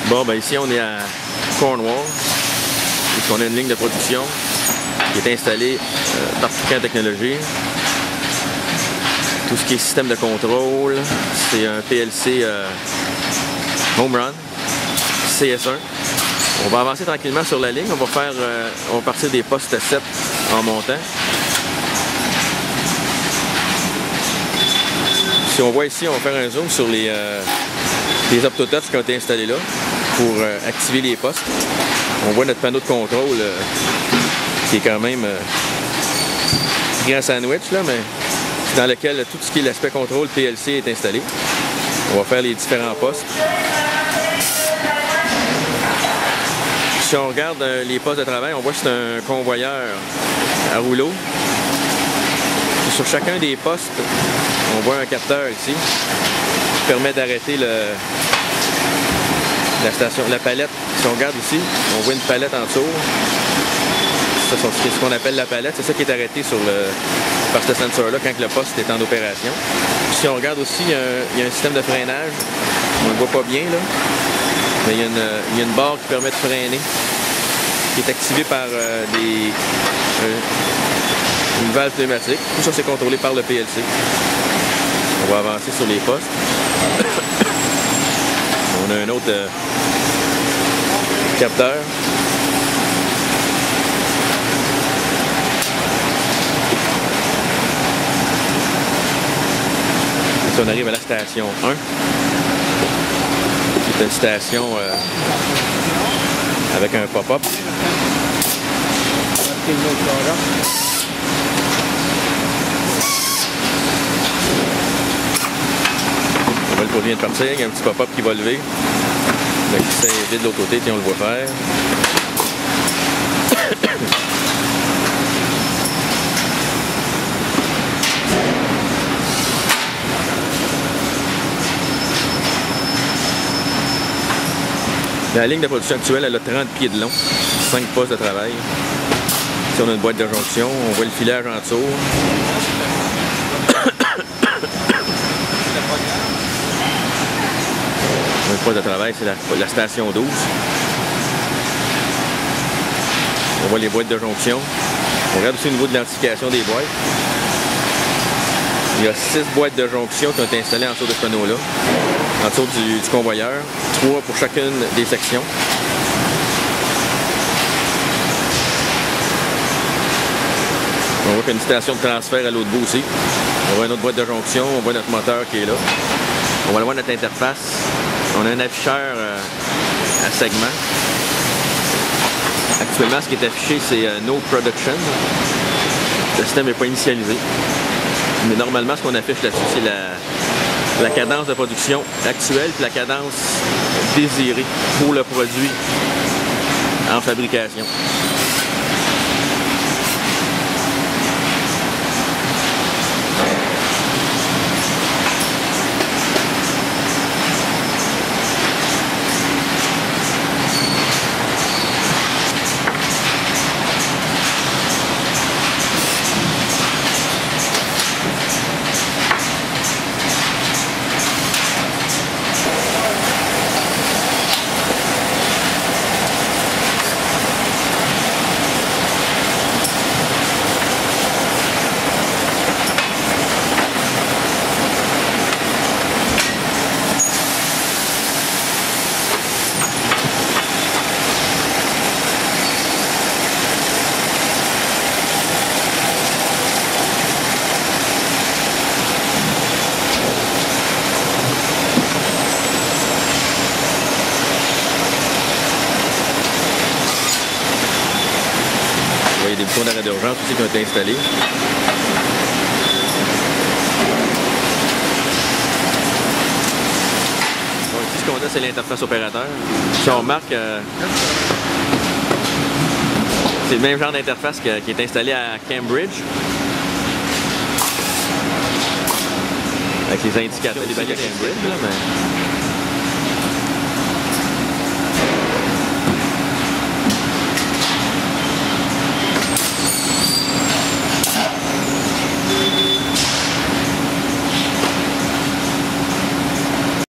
Bon, ben ici on est à Cornwall, puisqu'on a une ligne de production qui est installée par Toucan Technologies. Tout ce qui est système de contrôle, c'est un PLC Home Run, CS1. On va avancer tranquillement sur la ligne, on va partir des postes 7 en montant. Si on voit ici, on va faire un zoom sur les OptoTouch qui ont été installés là pour activer les postes. On voit notre panneau de contrôle qui est quand même grand sandwich, là, mais dans lequel tout ce qui est l'aspect contrôle PLC est installé. On va faire les différents postes. Si on regarde les postes de travail, on voit que c'est un convoyeur à rouleau. Puis sur chacun des postes, on voit un capteur ici qui permet d'arrêter la palette. Si on regarde ici, on voit une palette en dessous. C'est ce qu'on appelle la palette. C'est ça qui est arrêté par ce sensor-là quand le poste est en opération. Puis si on regarde aussi, il y a un système de freinage. On ne le voit pas bien là. Mais il y a une barre qui permet de freiner, qui est activée par une valve pneumatique. Tout ça, c'est contrôlé par le PLC. On va avancer sur les postes. On a un autre capteur. Et on arrive à la station 1, qui est une station avec un pop-up. Le pot vient de partir, il y a un petit pop-up qui va lever. Le coussin est vide de l'autre côté, puis on le voit faire. La ligne de production actuelle, elle a 30 pieds de long, 5 postes de travail. Ici, on a une boîte de jonction, on voit le filage en dessous. Le poste de travail, c'est la station 12. On voit les boîtes de jonction. On regarde aussi au niveau de l'identification des boîtes. Il y a 6 boîtes de jonction qui ont été installées en dessous de ce panneau-là, en dessous du convoyeur, 3 pour chacune des sections. On voit qu'il y a une station de transfert à l'autre bout aussi. On voit une autre boîte de jonction, on voit notre moteur qui est là. On va aller voir notre interface. On a un afficheur à segment. Actuellement, ce qui est affiché, c'est No Production. Le système n'est pas initialisé. Mais normalement, ce qu'on affiche là-dessus, c'est la cadence de production actuelle et la cadence désirée pour le produit en fabrication. Il y a des boutons d'arrêt d'urgence aussi qui ont été installés. Donc ici, ce qu'on a, c'est l'interface opérateur. Si on remarque, c'est le même genre d'interface qui est installé à Cambridge. Avec les indicateurs des balises Cambridge. Là, mais...